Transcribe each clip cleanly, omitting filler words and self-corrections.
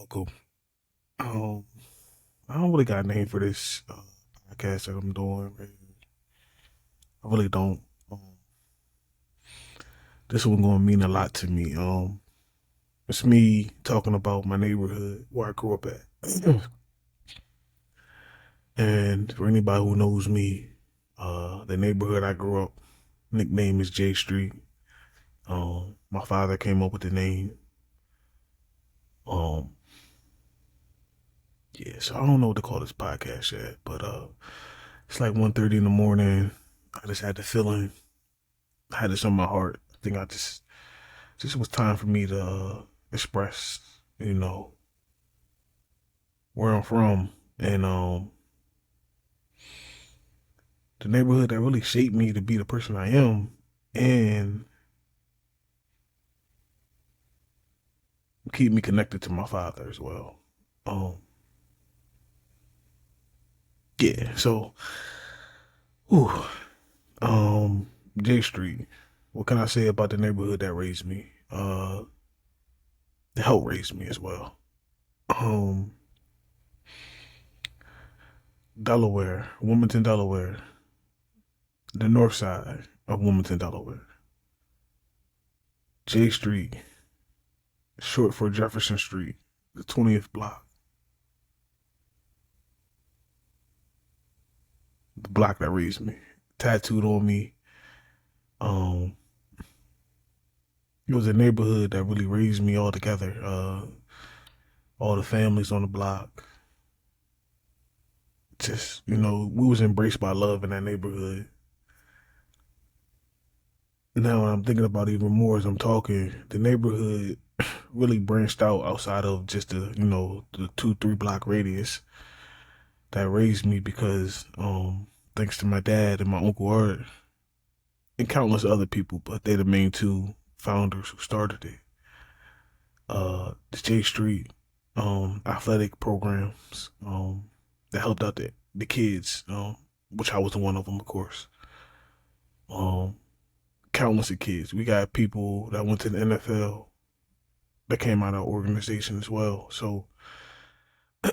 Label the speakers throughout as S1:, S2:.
S1: Cool. Um, I don't really got a name for this podcast that I'm doing. Man. I really don't. Um, this one gonna mean a lot to me. It's me talking about my neighborhood where I grew up at. And for anybody who knows me, the neighborhood I grew up, nickname is J Street. My father came up with the name. Um, yeah, so I don't know what to call this podcast yet, but it's like 1:30 in the morning. I just had the feeling, I had this on my heart. I think I just was time for me to express, you know, where I'm from and the neighborhood that really shaped me to be the person I am and keep me connected to my father as well. Um, yeah, so, ooh, um, J Street. What can I say about the neighborhood that raised me? It helped raise me as well. Um, Delaware, Wilmington, Delaware, the north side of Wilmington, Delaware. J Street, short for Jefferson Street, the 20th block, the block that raised me, tattooed on me. Um, it was a neighborhood that really raised me all together. All the families on the block, just we was embraced by love in that neighborhood. Now I'm thinking about it even more as I'm talking. The neighborhood really branched out outside of just the 2-3 block radius that raised me because thanks to my dad and my uncle Art and countless other people, but they're the main two founders who started it. The J Street athletic programs that helped out the kids, which I was one of them, of course. Um, Countless of kids. We got people that went to the NFL that came out of our organization as well. So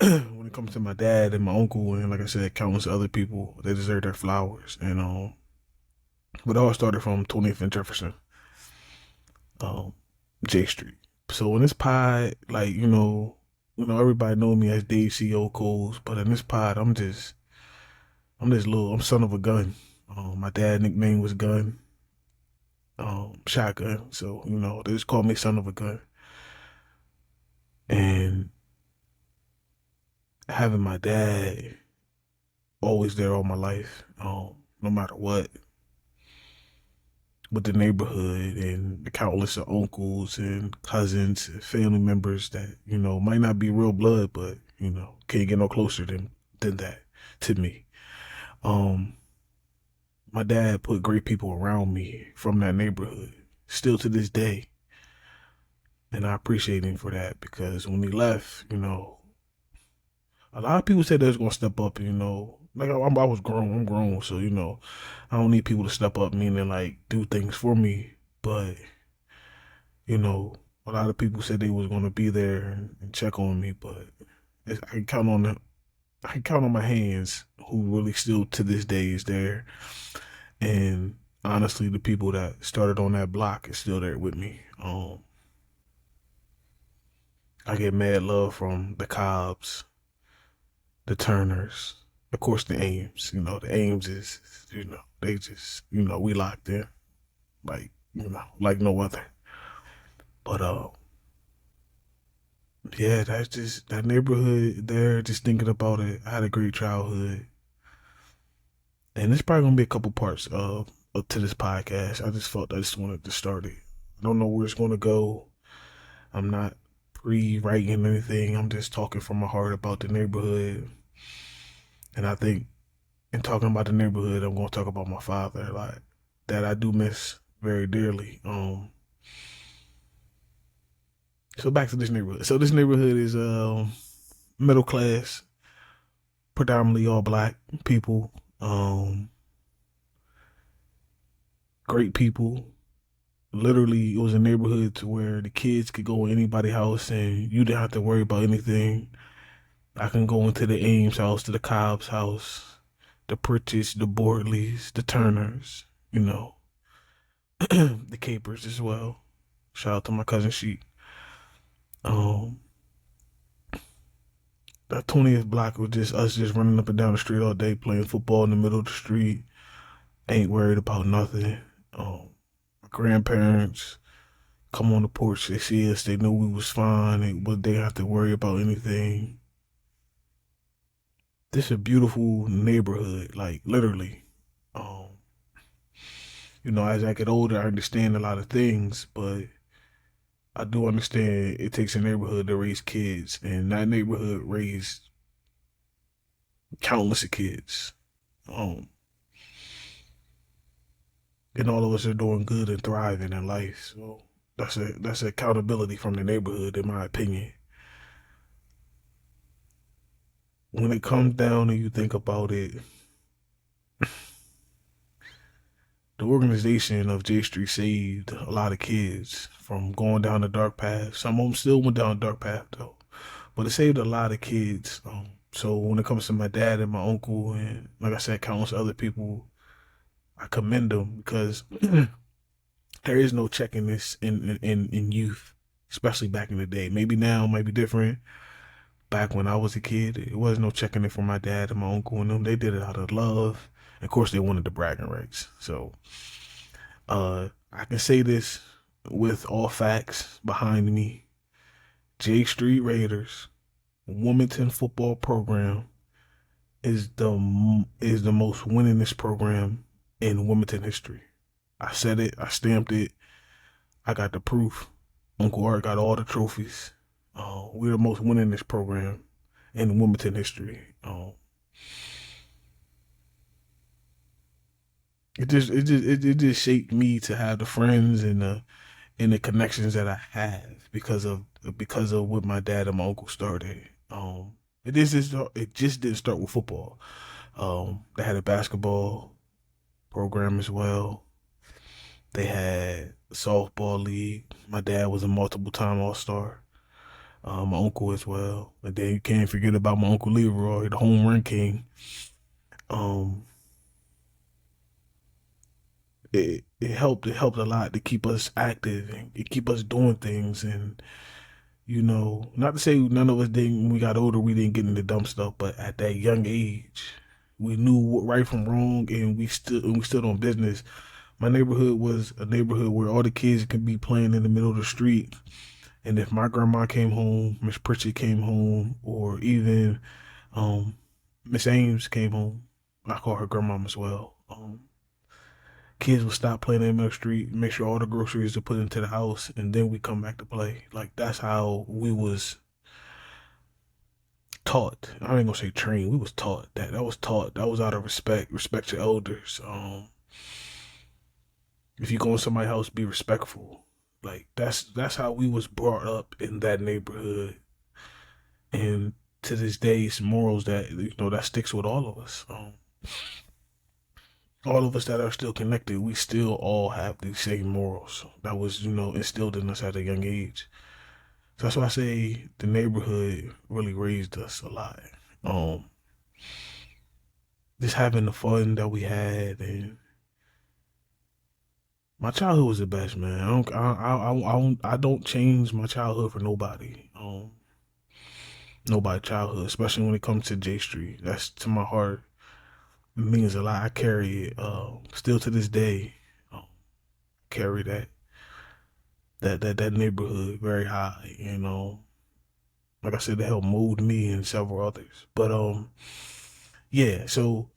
S1: when it comes to my dad and my uncle and like I said, countless other people, they deserve their flowers. And but it all started from 20th and Jefferson, um, J Street. So in this pod, like everybody know me as Dave CO Coles, but in this pod, I'm son of a gun. My dad nickname was Gun, Shotgun. So they just call me son of a gun. And having my dad always there all my life, no matter what, with the neighborhood and the countless of uncles and cousins and family members that might not be real blood, but can't get no closer than that to me. Um, my dad put great people around me from that neighborhood, still to this day, and I appreciate him for that because when he left, a lot of people said they was gonna step up. Like I was grown, I'm grown, so I don't need people to step up, meaning like do things for me. But you know, a lot of people said they was gonna be there and check on me, but I can count on I can count on my hands who really still to this day is there. And honestly, the people that started on that block is still there with me. I get mad love from the Cobbs, the Turners, of course the Ames. The Ames is they just we locked in like like no other. But yeah, that's just that neighborhood there. Just thinking about it, I had a great childhood, and it's probably gonna be a couple parts of to this podcast. I just felt I just wanted to start it. I don't know where it's gonna go. I'm not pre-writing anything. I'm just talking from my heart about the neighborhood, and I think in talking about the neighborhood, I'm gonna talk about my father, like that I do miss very dearly. So back to this neighborhood. So this neighborhood is middle class, predominantly all black people, great people, Literally, it was a neighborhood to where the kids could go in anybody's house and you didn't have to worry about anything. I can go into the Ames house, to the Cobb's house, the Pritchett's, the Bordleys, the Turners, you know, the Capers as well. Shout out to my cousin Sheik. Um, that 20th block was just us just running up and down the street all day, playing football in the middle of the street. Ain't worried about nothing. My grandparents come on the porch, they see us, they knew we was fine, but they didn't have to worry about anything. This is a beautiful neighborhood, like literally. Um, as I get older, I understand a lot of things, but I do understand it takes a neighborhood to raise kids, and that neighborhood raised countless of kids. Um, and all of us are doing good and thriving in life. So that's accountability from the neighborhood, in my opinion. When it comes down and you think about it, the organization of J Street saved a lot of kids from going down the dark path. Some of them still went down the dark path though, but it saved a lot of kids. So when it comes to my dad and my uncle, and like I said, countless other people, I commend them because there is no checking this in youth, especially back in the day. Maybe now it might be different. Back when I was a kid, it wasn't no checking it for my dad and my uncle and them. They did it out of love. Of course, they wanted the bragging rights. So I can say this with all facts behind me. J Street Raiders Wilmington football program is the most winningest program in Wilmington history. I said it. I stamped it. I got the proof. Uncle Art got all the trophies. We're the most winningest program in Wilmington history. It just shaped me to have the friends and the connections that I have because of what my dad and my uncle started. It just didn't start with football. They had a basketball program as well. They had a softball league. My dad was a multiple time All Star. My uncle as well. And then you can't forget about my uncle Leroy, the home run king. Um, it helped a lot to keep us active and keep us doing things. And not to say none of us didn't, when we got older, we didn't get into dumb stuff, but at that young age, we knew what right from wrong, and we stood on business. My neighborhood was a neighborhood where all the kids could be playing in the middle of the street. And if my grandma came home, Miss Pritchett came home, or even Miss Ames came home, I call her grandmom as well. Kids would stop playing in the middle of the street, make sure all the groceries are put into the house, and then we come back to play. Like that's how we was taught. I ain't gonna say trained. We was taught that. That was taught. That was out of respect. Respect your elders. If you go in somebody's house, be respectful. Like that's how we was brought up in that neighborhood, and to this day, it's morals that that sticks with all of us. All of us that are still connected, we still all have the same morals that was instilled in us at a young age. So that's why I say the neighborhood really raised us a lot. Um, just having the fun that we had, and my childhood was the best, man. I don't change my childhood for nobody. Nobody childhood, especially when it comes to J Street. That's to my heart. It means a lot. I carry it. Still to this day, carry that neighborhood very high. Like I said, it helped mold me and several others. But yeah. So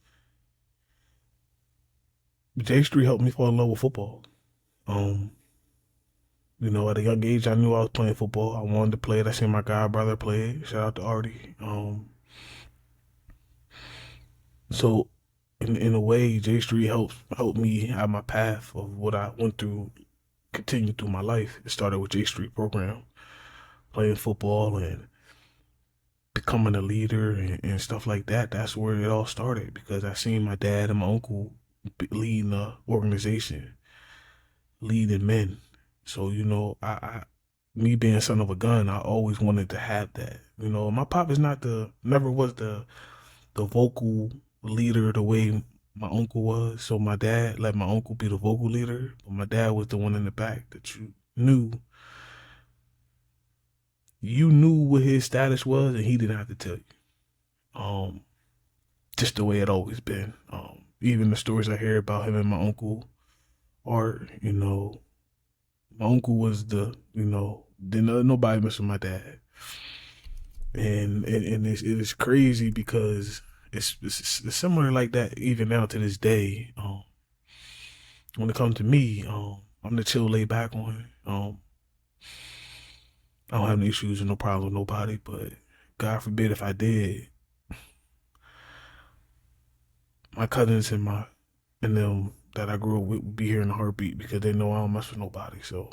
S1: J Street helped me fall in love with football. Um, at a young age, I knew I was playing football. I wanted to play it. I seen my god brother play it. Shout out to Artie. So in a way, J Street helped me have my path of what I went through, continue through my life. It started with J Street program, playing football and becoming a leader and stuff like that. That's where it all started because I seen my dad and my uncle leading the organization, leading men. So, me being son of a gun, I always wanted to have that. My pop is not never was the vocal leader the way my uncle was. So my dad let my uncle be the vocal leader, but my dad was the one in the back that knew you knew what his status was, and he didn't have to tell you. Just the way it always been. Even the stories I hear about him and my uncle are, my uncle was didn't nobody mess with my dad, and it's crazy because it's similar like that even now to this day. When it comes to me, I'm the chill, laid back one. I don't have any issues or no problems with nobody, but God forbid if I did, my cousins and them that I grew up with would be here in a heartbeat because they know I don't mess with nobody. So,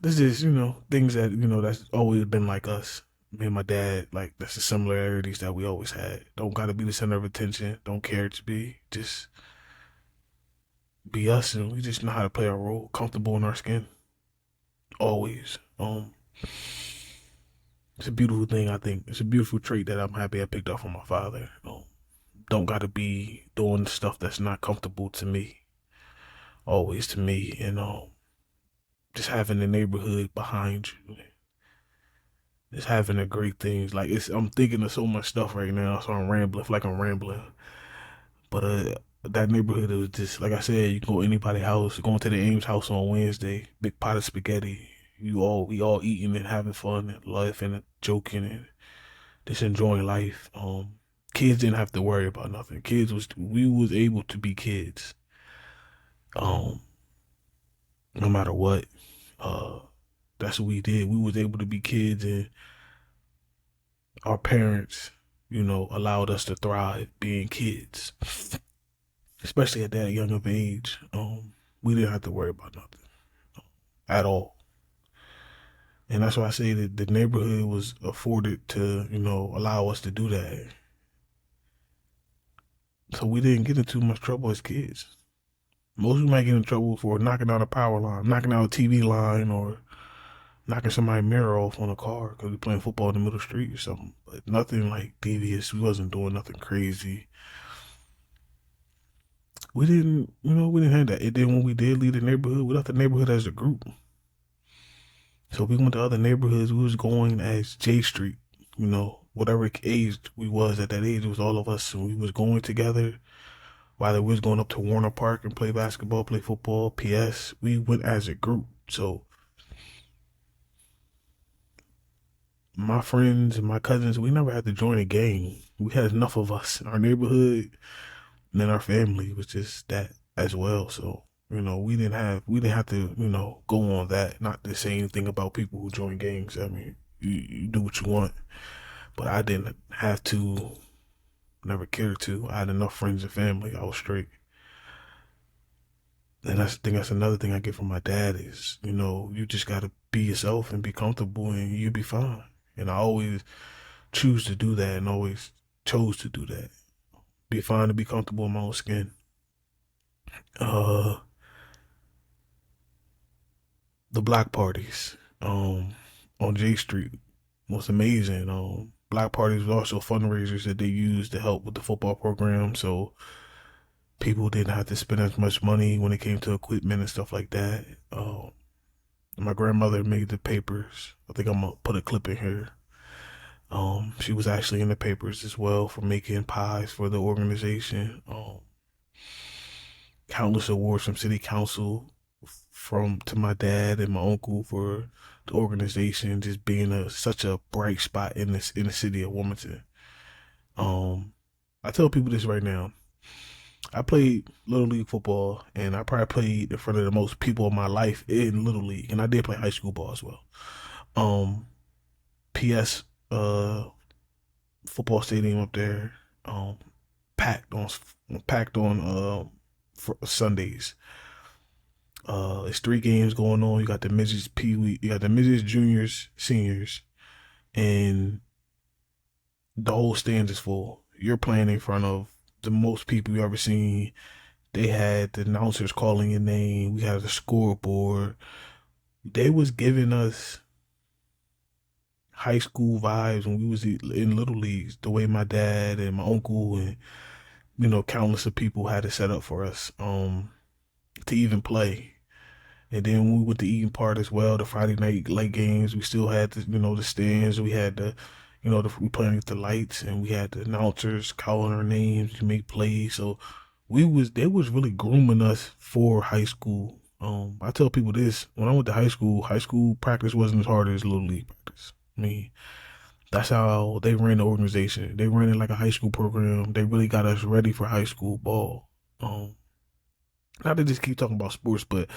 S1: this is, things that, that's always been like us. Me and my dad, like, that's the similarities that we always had. Don't gotta be the center of attention. Don't care to be. Just be us, and we just know how to play our role, comfortable in our skin. Always. It's a beautiful thing, I think. It's a beautiful trait that I'm happy I picked up from my father. Don't gotta be doing stuff that's not comfortable to me. Always to me. And just having the neighborhood behind you. Just having the great things. Like I'm thinking of so much stuff right now, so I'm rambling, like I'm rambling. But that neighborhood was just like I said, you go to anybody's house, going to the Ames house on Wednesday, big pot of spaghetti. We all eating and having fun and laughing and joking and just enjoying life. Kids didn't have to worry about nothing. We was able to be kids. No matter what. That's what we did. We was able to be kids, and our parents, allowed us to thrive being kids, especially at that young of age. We didn't have to worry about nothing at all. And that's why I say that the neighborhood was afforded to, allow us to do that. So we didn't get into much trouble as kids. Most people might get in trouble for knocking out a power line, knocking out a TV line, or knocking somebody's mirror off on a car because we playing football in the middle of the street or something. But nothing like devious. We wasn't doing nothing crazy. We didn't have that. And then when we did leave the neighborhood, we left the neighborhood as a group. So if we went to other neighborhoods, we was going as J Street. Whatever age we was at that age, it was all of us, and we was going together. Whether we was going up to Warner Park and play basketball, play football, PS, we went as a group. So my friends and my cousins, we never had to join a gang. We had enough of us in our neighborhood, and then our family was just that as well. So we didn't have to go on that. Not the same thing about people who join gangs. I mean, you do what you want, but I didn't have to. Never cared to. I had enough friends and family. I was straight. And that's another thing I get from my dad is, you just gotta be yourself and be comfortable and you'll be fine. And I always choose to do that and always chose to do that. Be fine to be comfortable in my own skin. The block parties, on J Street was amazing. Block parties was also fundraisers that they used to help with the football program. So people didn't have to spend as much money when it came to equipment and stuff like that. My grandmother made the papers. I think I'm gonna put a clip in here. She was actually in the papers as well for making pies for the organization. Countless awards from city council from to my dad and my uncle for the organization just being such a bright spot in the city of Wilmington. I tell people this right now. I played Little League football, and I probably played in front of the most people in my life in Little League, and I did play high school ball as well. PS football stadium up there, packed on for Sundays. It's 3 games going on. You got the midgets, pee wee, you got the midgets, juniors, seniors, and the whole stand is full. You're playing in front of the most people you ever seen. They had the announcers calling your name. We had a scoreboard. They was giving us high school vibes when we was in little leagues. The way my dad and my uncle and countless of people had it set up for us to even play. And then when we went to eating part as well, the Friday night late games, we still had the stands. We had we playing with the lights, and we had the announcers calling our names to make plays. So they was really grooming us for high school. I tell people this: when I went to high school practice wasn't as hard as little league practice. I mean, that's how they ran the organization. They ran it like a high school program. They really got us ready for high school ball. Not to just keep talking about sports, but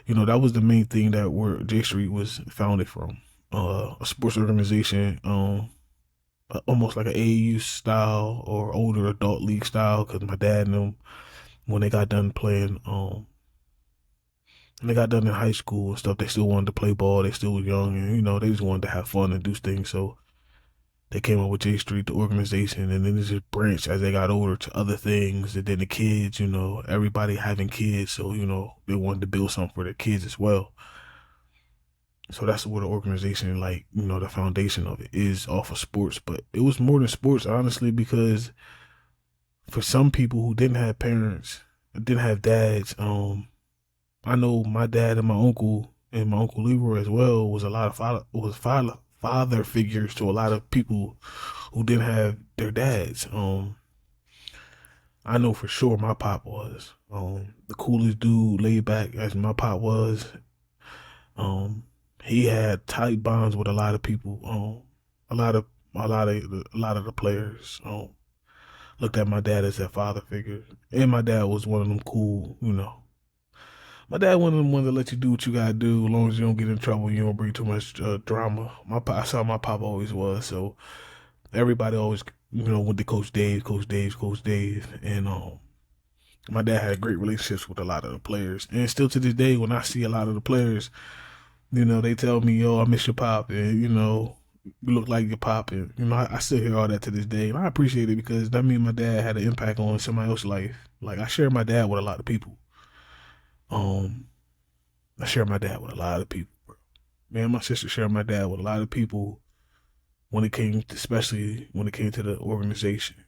S1: that was the main thing that where J Street was founded from. A sports organization, almost like an AAU style or older adult league style. Because my dad and them, when they got done playing, when they got done in high school and stuff, they still wanted to play ball. They still were young, and they just wanted to have fun and do things. So they came up with J Street, the organization, and then it just branched as they got older to other things. And then the kids, everybody having kids, so they wanted to build something for their kids as well. So that's where the organization, like, the foundation of it is off of sports. But it was more than sports, honestly, because for some people who didn't have parents, didn't have dads, I know my dad and my uncle Leroy as well was a lot of father figures to a lot of people who didn't have their dads. I know for sure my pop was the coolest dude, laid back as my pop was. Um, he had tight bonds with a lot of people. A lot of the players. Looked at my dad as their father figure, and my dad was one of them cool. My dad one of them ones that let you do what you gotta do, as long as you don't get in trouble, you don't bring too much drama. I saw my pop always was. So everybody always, went to Coach Dave, and my dad had great relationships with a lot of the players, and still to this day, when I see a lot of the players, they tell me, "Yo, I miss your pop," and you look like your pop, and I still hear all that to this day, and I appreciate it because that means my dad had an impact on somebody else's life. Like I share my dad with a lot of people. Um, I share my dad with a lot of people. Bro. Me and my sister share my dad with a lot of people when it came, especially when it came to the organization,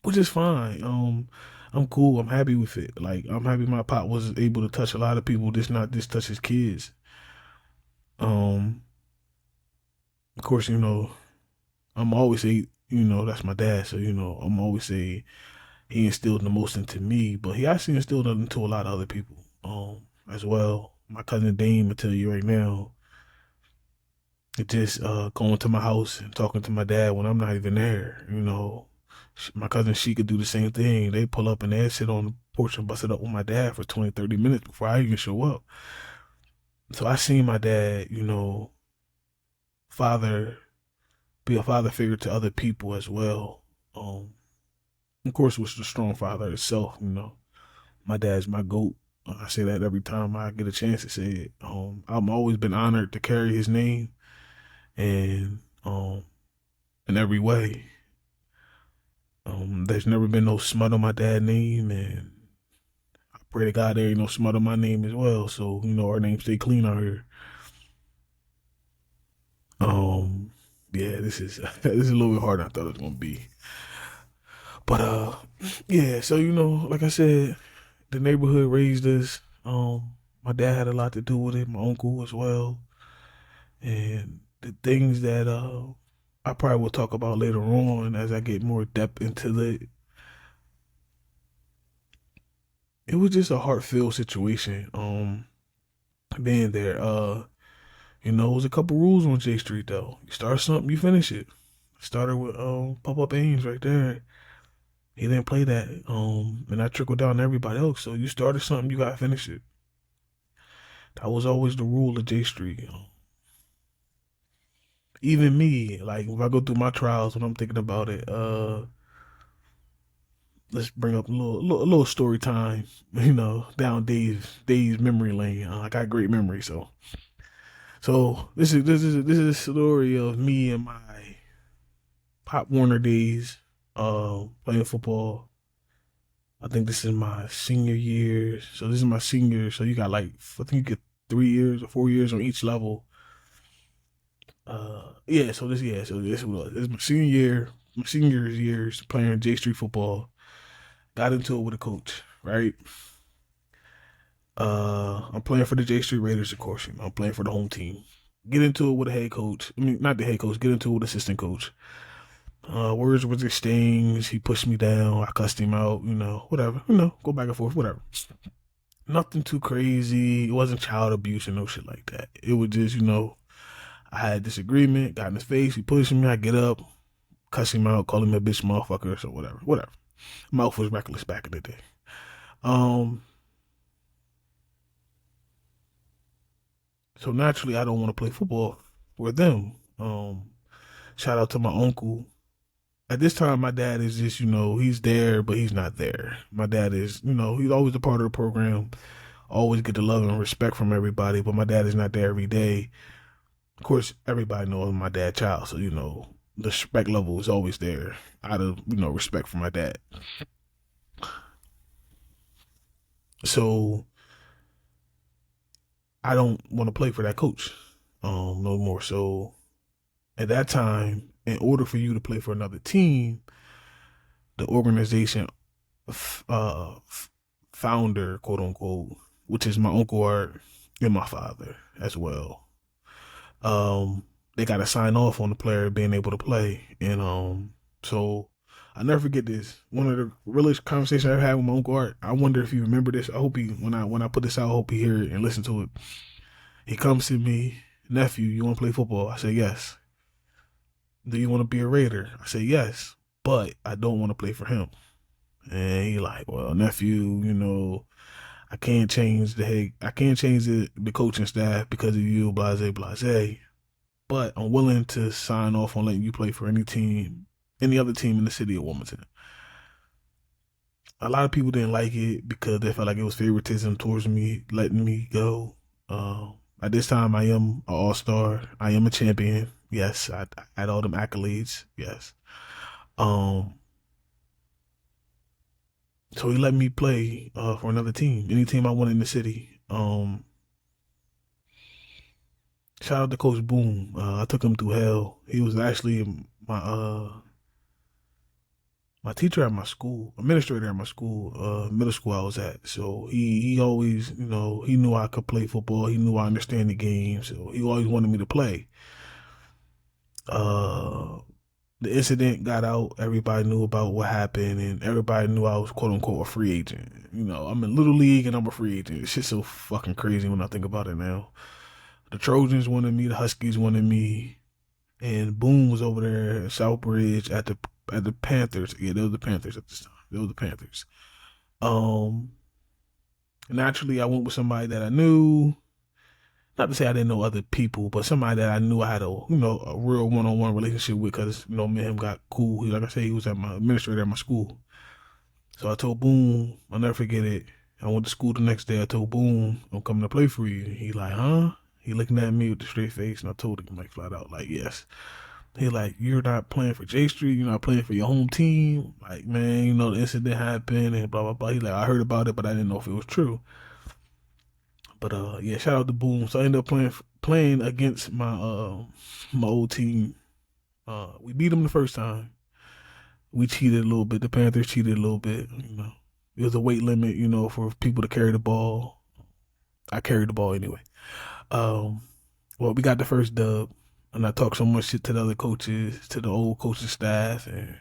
S1: which is fine. I'm cool. I'm happy with it. Like I'm happy my pop was able to touch a lot of people. Not just touch his kids. Um, of course, I'm always say, that's my dad. So I'm always say he instilled the most into me, but he actually instilled it into a lot of other people. As well. My cousin Dame will tell you right now. It just going to my house and talking to my dad when I'm not even there. My cousin, she could do the same thing. They pull up and they sit on the porch and bust it up with my dad for 20, 30 minutes before I even show up. So I seen my dad, father, be a father figure to other people as well. Of course, was the strong father itself. My dad's my goat. I say that every time I get a chance to say it. I've always been honored to carry his name, and in every way. There's never been no smut on my dad's name, and I pray to God there ain't no smut on my name as well. So our name stay clean out here. Yeah, this is this is a little bit harder than I thought it was gonna be. But yeah. So like I said, the neighborhood raised us. My dad had a lot to do with it. My uncle as well, and the things that I probably will talk about later on as I get more depth into it. It was just a heartfelt situation. Being there. It was a couple rules on J Street though. You start something, you finish it. Started with Pop Up Ames right there. He didn't play that. And that trickled down to everybody else. So you started something, you gotta finish it. That was always the rule of J Street. Even me, like if I go through my trials when I'm thinking about it, let's bring up a little story time. Down Dave's memory lane. I got great memory, so this is a story of me and my Pop Warner days, playing football. I think this is my senior year. So this is my senior. So you got like, I think you get 3 years or 4 years on each level. So this was this is my senior year. My senior years playing J Street football. Got into it with a coach, right? I'm playing for the J Street Raiders, of course. I'm playing for the home team. Get into it with a head coach. I mean, not the head coach. Get into it with assistant coach. Words with his stings. He pushed me down. I cussed him out. Whatever. Go back and forth. Whatever. Nothing too crazy. It wasn't child abuse or no shit like that. It was just, I had a disagreement. Got in his face. He pushed me. I get up, cuss him out, call him a bitch motherfucker, so whatever. Whatever. Mouth was reckless back in the day. So naturally, I don't want to play football with them. Shout out to my uncle. At this time, my dad is just, he's there, but he's not there. My dad is, he's always a part of the program, always get the love and respect from everybody, but my dad is not there every day. Of course, everybody knows I'm my dad's child, so, the respect level is always there out of, respect for my dad. So I don't want to play for that coach no more. So at that time, in order for you to play for another team, the organization founder, quote unquote, which is my uncle Art and my father as well, they got to sign off on the player being able to play. And so I'll never forget this. One of the realest conversations I ever had with my uncle Art. I wonder if you remember this. I hope he, when I put this out, I hope he hear it and listen to it. He comes to me, nephew, you want to play football? I say yes. Do you want to be a Raider? I say yes, but I don't want to play for him. And he like, well, nephew, I can't change the coaching staff because of you, blase, blase. But I'm willing to sign off on letting you play for any other team in the city of Wilmington. A lot of people didn't like it because they felt like it was favoritism towards me, letting me go. At this time, I am an all-star. I am a champion. Yes, I had all them accolades. Yes. So he let me play for another team, any team I wanted in the city. Shout out to Coach Boom. I took him through hell. He was actually my teacher at my school, administrator at my school, middle school I was at. So he always, he knew I could play football. He knew I understand the game. So he always wanted me to play. The incident got out. Everybody knew about what happened, and everybody knew I was quote unquote a free agent. I'm in Little League and I'm a free agent. It's just so fucking crazy when I think about it now. The Trojans wanted me, the Huskies wanted me, and Boom was over there at Southbridge at the Panthers. Yeah, they were the Panthers at this time. They were the Panthers. Naturally, I went with somebody that I knew. Not to say I didn't know other people, but somebody that I knew I had a real one-on-one relationship with, because me and him got cool. Like I said, he was at my administrator at my school. So I told Boom, I'll never forget it. I went to school the next day. I told Boom, I'm coming to play for you. He like, huh? He looking at me with a straight face, and I told him like flat out, like, yes. He like, you're not playing for J Street. You're not playing for your home team. Like, man, the incident happened and blah blah blah. He like, I heard about it, but I didn't know if it was true. But yeah, shout out to Boom. So I ended up playing against my my old team. We beat them the first time. We cheated a little bit. The Panthers cheated a little bit. It was a weight limit, for people to carry the ball. I carried the ball anyway. Well, we got the first dub, and I talked so much shit to the other coaches, to the old coaching staff, and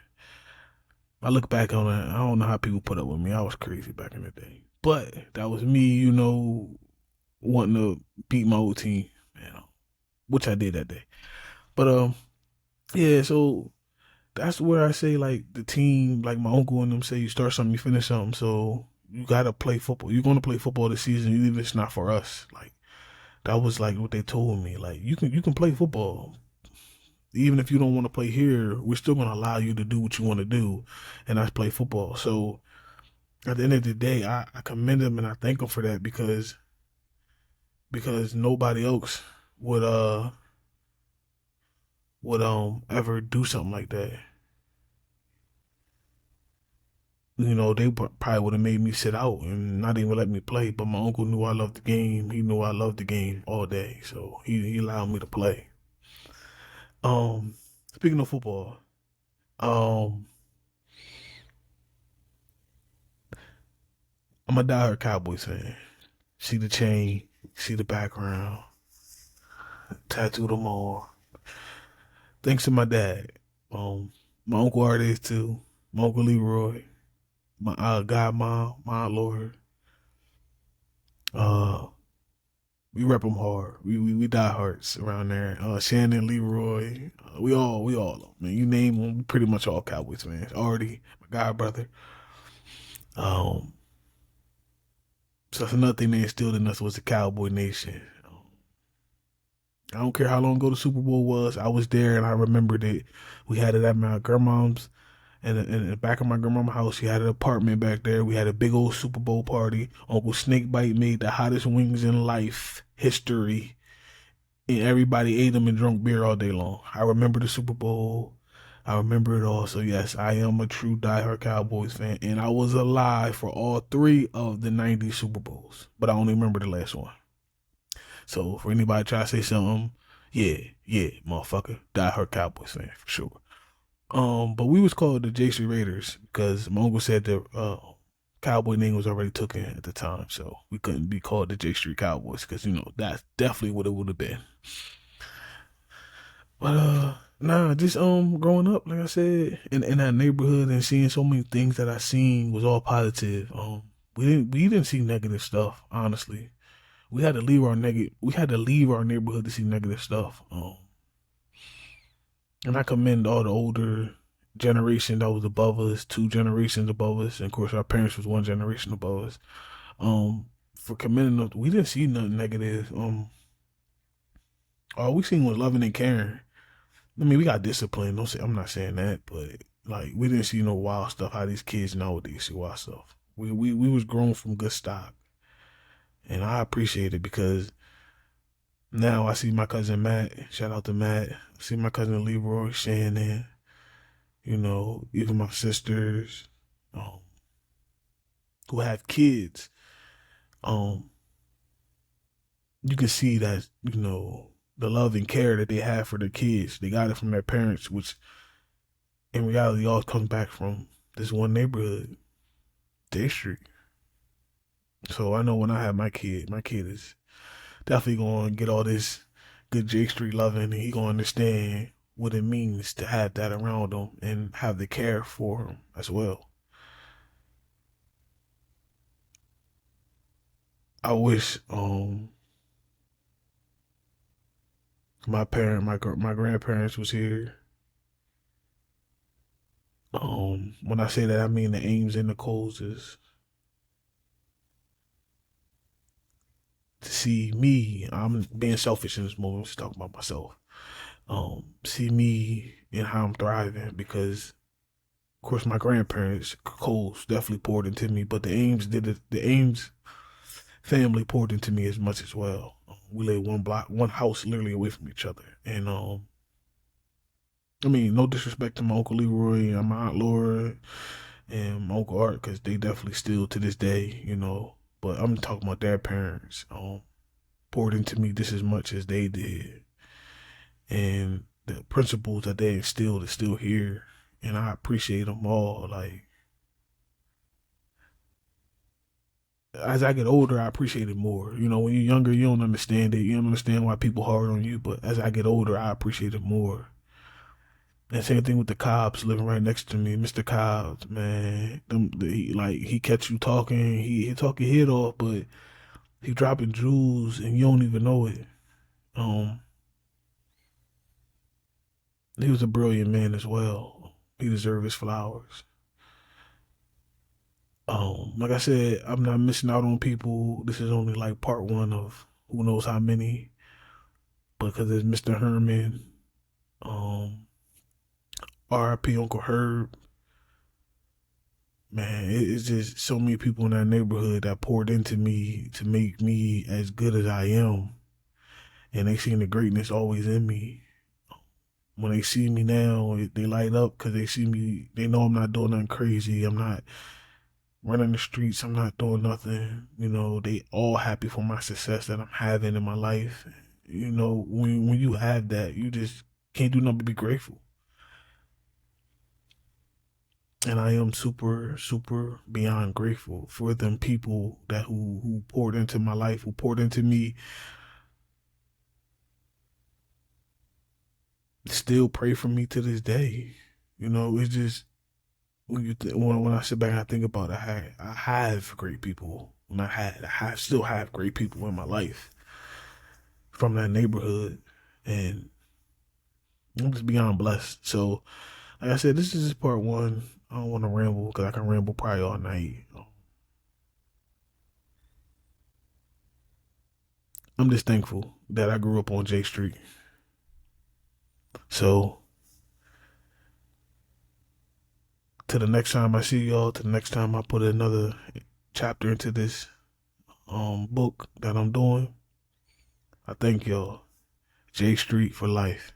S1: I look back on it. I don't know how people put up with me. I was crazy back in the day, but that was me, wanting to beat my old team, which I did that day. But yeah, so that's where I say, like, the team, like my uncle and them say, you start something, you finish something. So you gotta play football. You're gonna play football this season, even if it's not for us. Like, that was like what they told me. Like, you can play football. Even if you don't want to play here, we're still gonna allow you to do what you want to do, and that's play football. So at the end of the day, I commend them and I thank them for that, because nobody else would ever do something like that. they probably would have made me sit out and not even let me play. But my uncle knew I loved the game. He knew I loved the game all day, so he allowed me to play. Um, Speaking of football, um, I'm a diehard Cowboys fan. See the chain, see the background, tattooed them all. Thanks to my dad. My uncle Art is too. My uncle Leroy, my godmom, my Lord. Uh, we rep them hard. We die hearts around there. Shannon, Leroy, we all of 'em, man. You name them, we pretty much all Cowboys fans. Artie, my god brother. Um, so that's another thing they instilled in us was the Cowboy Nation. I don't care how long ago the Super Bowl was. I was there and I remembered it. We had it at my grandmom's. And in the back of my grandma's house, she had an apartment back there. We had a big old Super Bowl party. Uncle Snakebite made the hottest wings in life history, and everybody ate them and drank beer all day long. I remember the Super Bowl. I remember it all. So yes, I am a true diehard Cowboys fan, and I was alive for all three of the '90s Super Bowls, but I only remember the last one. So for anybody try to say something, yeah, motherfucker, diehard Cowboys fan for sure. But we was called the J Street Raiders because my uncle said the Cowboy name was already taken at the time, so we couldn't be called the J Street Cowboys because that's definitely what it would have been. But nah, just growing up, like I said, in that neighborhood and seeing so many things that I seen was all positive. We didn't see negative stuff, honestly. We had to leave our neighborhood to see negative stuff. And I commend all the older generation that was above us, two generations above us, and of course our parents was one generation above us. For commending them, we didn't see nothing negative. All we seen was loving and caring. I mean, we got discipline. Don't say I'm not saying that, but like we didn't see no wild stuff. How these kids nowadays see wild stuff. We was grown from good stock, and I appreciate it because now I see my cousin Matt. Shout out to Matt. I see my cousin Leroy, Shannon. Even my sisters, um, who have kids. Um, you can see that the love and care that they have for their kids. They got it from their parents, which in reality all comes back from this one neighborhood, Day Street. So I know when I have my kid is definitely gonna get all this good J Street loving, and he gonna understand what it means to have that around him and have the care for him as well. I wish my grandparents was here. When I say that, I mean the Ames and the Coleses. To see me, I'm being selfish in this moment. I'm just talking about myself. See me and how I'm thriving because, of course, my grandparents, Coles, definitely poured into me, but the Ames did it. The Ames family poured into me as much as well. We live one house, literally away from each other, and I mean, no disrespect to my uncle Leroy and my aunt Laura and my uncle Art, because they definitely still to this day. But I'm talking about their parents. Poured into me just as much as they did, and the principles that they instilled is still here, and I appreciate them all. Like as I get older, I appreciate it more. When you're younger, you don't understand it. You don't understand why people hard on you. But as I get older, I appreciate it more. And same thing with the cops living right next to me, Mr. Cobbs, man. He catch you talking, he talk your head off, but he dropping jewels and you don't even know it. Um, he was a brilliant man as well. He deserved his flowers. Like I said, I'm not missing out on people. This is only like part one of who knows how many. Because there's Mr. Herman, um, R.I.P. Uncle Herb. Man, it's just so many people in that neighborhood that poured into me to make me as good as I am. And they seen the greatness always in me. When they see me now, they light up because they see me. They know I'm not doing nothing crazy. I'm not. running the streets. I'm not doing nothing. You know, they all happy for my success that I'm having in my life. You know, when you have that, you just can't do nothing but be grateful. And I am super, super beyond grateful for them people that who poured into my life, who poured into me, still pray for me to this day. You know, it's just when I sit back and I think about it, I have great people. When I have still have great people in my life from that neighborhood, and I'm just beyond blessed. So, like I said, this is just part one. I don't want to ramble because I can ramble probably all night. I'm just thankful that I grew up on J Street. So, to the next time I see y'all, to the next time I put another chapter into this book that I'm doing, I thank y'all. J Street for life.